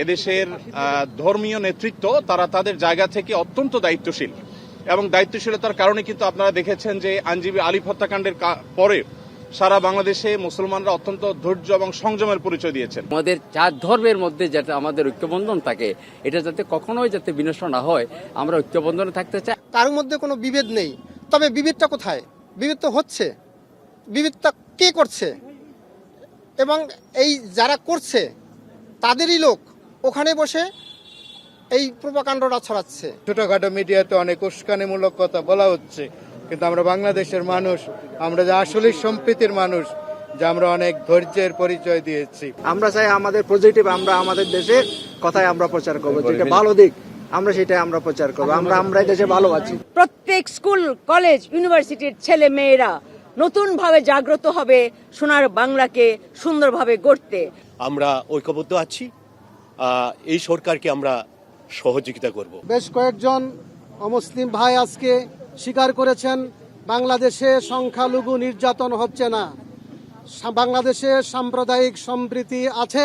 এদেশের ধর্মীয় নেতৃত্ব তারা তাদের জায়গা থেকে অত্যন্ত দায়িত্বশীল এবং দায়িত্বশীলতার কারণে কিন্তু আপনারা দেখেছেন যে আইনজীবী আলিফ হত্যাকাণ্ডের পরে সারা বাংলাদেশে মুসলমানরা অত্যন্ত ধৈর্য এবং সংযমের পরিচয় দিয়েছেন। আমাদের চার ধর্মের মধ্যে যাতে আমাদের ঐক্যবন্ধন থাকে, এটা যাতে কখনোই যাতে বিনষ্ট না হয়, আমরা ঐক্যবন্ধনে থাকতে চাই। কারোর মধ্যে কোনো বিভেদ নেই, তবে বিভেদটা কোথায়? বিভেদ তো হচ্ছে, বিভেদটা কে করছে? এবং এই যারা করছে তাদেরই লোক ওখানে বসে এই প্রোপাগান্ডটা ছড়াচ্ছে। ছোটখাটো মিডিয়াতে অনেক উস্কানিমূলক কথা বলা হচ্ছে, কিন্তু আমরা বাংলাদেশের মানুষ, আমরা যে আসলে সম্প্রীতির মানুষ, যে আমরা অনেক ধৈর্যের পরিচয় দিয়েছি। আমরা চাই আমাদের পজিটিভ, আমরা আমাদের দেশের কথাই আমরা প্রচার করবো, যেটা ভালো দিক আমরা সেটাই আমরা প্রচার করবো। আমরা দেশে ভালো আছি। প্রত্যেক স্কুল, কলেজ, ইউনিভার্সিটির ছেলে মেয়েরা নতুন ভাবে জাগ্রত হবে সোনার বাংলাকে সুন্দরভাবে গড়তে। আমরা ঐক্যবদ্ধ আছি, এই সরকারকে আমরা সহযোগিতা করব। বেশ কয়েকজন অমুসলিম ভাই আজকে স্বীকার করেছেন বাংলাদেশে সংখ্যালঘু নির্যাতন হচ্ছে না, বাংলাদেশে সাম্প্রদায়িক সম্প্রীতি আছে।